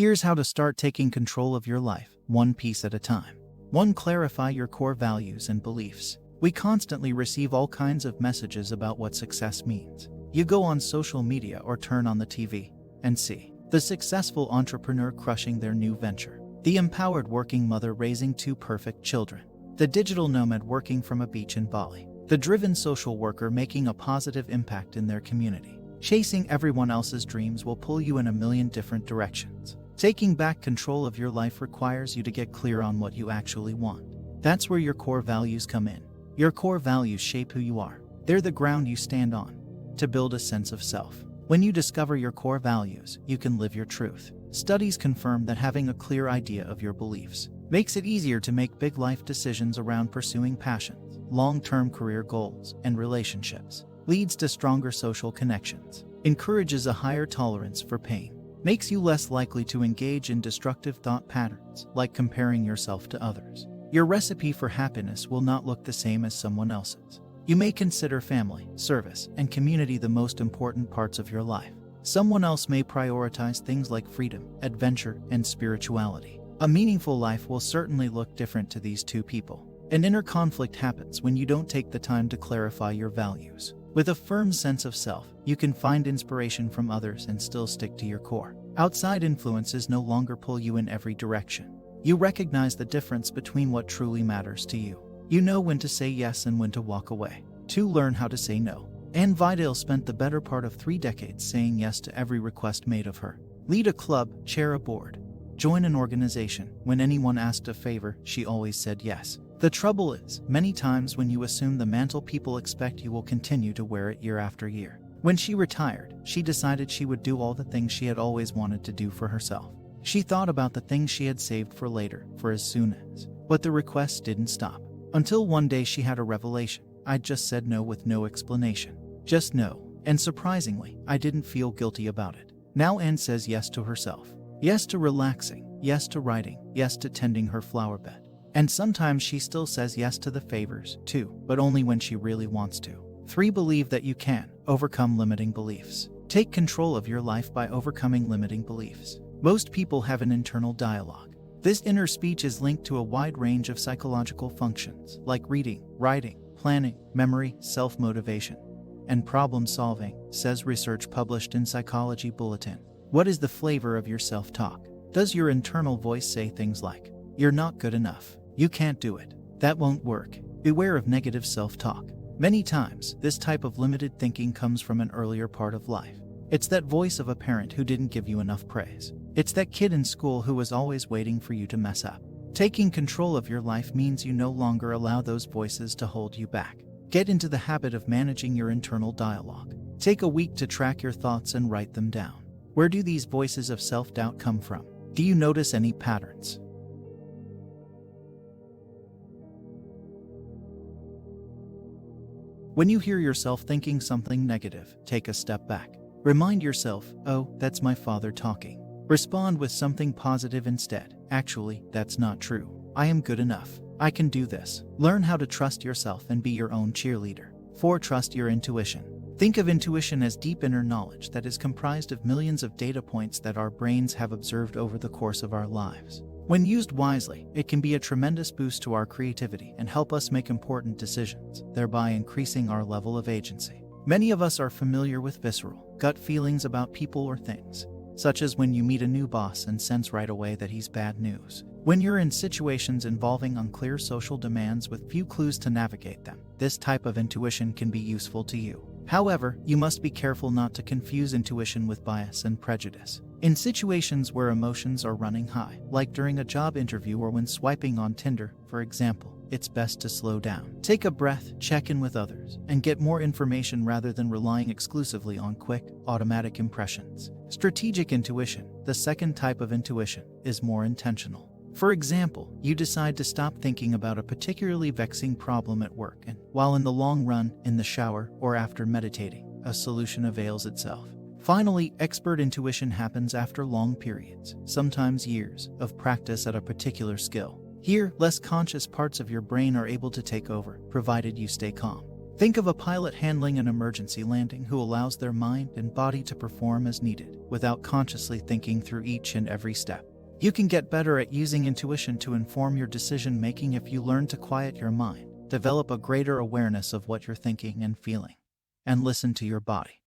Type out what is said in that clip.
Here's how to start taking control of your life, one piece at a time. 1. Clarify your core values and beliefs. We constantly receive all kinds of messages about what success means. You go on social media or turn on the TV and see the successful entrepreneur crushing their new venture, the empowered working mother raising 2 perfect children, the digital nomad working from a beach in Bali, the driven social worker making a positive impact in their community. Chasing everyone else's dreams will pull you in a million different directions. Taking back control of your life requires you to get clear on what you actually want. That's where your core values come in. Your core values shape who you are. They're the ground you stand on to build a sense of self. When you discover your core values, you can live your truth. Studies confirm that having a clear idea of your beliefs makes it easier to make big life decisions around pursuing passions, long-term career goals, and relationships. Leads to stronger social connections. Encourages a higher tolerance for pain. Makes you less likely to engage in destructive thought patterns, like comparing yourself to others. Your recipe for happiness will not look the same as someone else's. You may consider family, service, and community the most important parts of your life. Someone else may prioritize things like freedom, adventure, and spirituality. A meaningful life will certainly look different to these 2 people. An inner conflict happens when you don't take the time to clarify your values. With a firm sense of self, you can find inspiration from others and still stick to your core. Outside influences no longer pull you in every direction. You recognize the difference between what truly matters to you. You know when to say yes and when to walk away. 2. Learn how to say no. Anne Vidal spent the better part of 3 decades saying yes to every request made of her. Lead a club, chair a board, join an organization. When anyone asked a favor, she always said yes. The trouble is, many times when you assume the mantle people expect, you will continue to wear it year after year. When she retired, she decided she would do all the things she had always wanted to do for herself. She thought about the things she had saved for later, for as soon as. But the requests didn't stop. Until one day she had a revelation. I just said no with no explanation. Just no. And surprisingly, I didn't feel guilty about it. Now Anne says yes to herself. Yes to relaxing. Yes to writing. Yes to tending her flower bed. And sometimes she still says yes to the favors, too, but only when she really wants to. 3. Believe that you can overcome limiting beliefs. Take control of your life by overcoming limiting beliefs. Most people have an internal dialogue. This inner speech is linked to a wide range of psychological functions, like reading, writing, planning, memory, self-motivation, and problem-solving, says research published in Psychology Bulletin. What is the flavor of your self-talk? Does your internal voice say things like, "You're not good enough. You can't do it. That won't work"? Beware of negative self-talk. Many times, this type of limited thinking comes from an earlier part of life. It's that voice of a parent who didn't give you enough praise. It's that kid in school who was always waiting for you to mess up. Taking control of your life means you no longer allow those voices to hold you back. Get into the habit of managing your internal dialogue. Take a week to track your thoughts and write them down. Where do these voices of self-doubt come from? Do you notice any patterns? When you hear yourself thinking something negative, take a step back. Remind yourself, "Oh, that's my father talking." Respond with something positive instead. "Actually, that's not true. I am good enough. I can do this." Learn how to trust yourself and be your own cheerleader. 4. Trust your intuition. Think of intuition as deep inner knowledge that is comprised of millions of data points that our brains have observed over the course of our lives. When used wisely, it can be a tremendous boost to our creativity and help us make important decisions, thereby increasing our level of agency. Many of us are familiar with visceral, gut feelings about people or things, such as when you meet a new boss and sense right away that he's bad news. When you're in situations involving unclear social demands with few clues to navigate them, this type of intuition can be useful to you. However, you must be careful not to confuse intuition with bias and prejudice. In situations where emotions are running high, like during a job interview or when swiping on Tinder, for example, it's best to slow down. Take a breath, check in with others, and get more information rather than relying exclusively on quick, automatic impressions. Strategic intuition, the second type of intuition, is more intentional. For example, you decide to stop thinking about a particularly vexing problem at work, and while in the long run, in the shower, or after meditating, a solution avails itself. Finally, expert intuition happens after long periods, sometimes years, of practice at a particular skill. Here, less conscious parts of your brain are able to take over, provided you stay calm. Think of a pilot handling an emergency landing who allows their mind and body to perform as needed without consciously thinking through each and every step. You can get better at using intuition to inform your decision-making if you learn to quiet your mind, develop a greater awareness of what you're thinking and feeling, and listen to your body.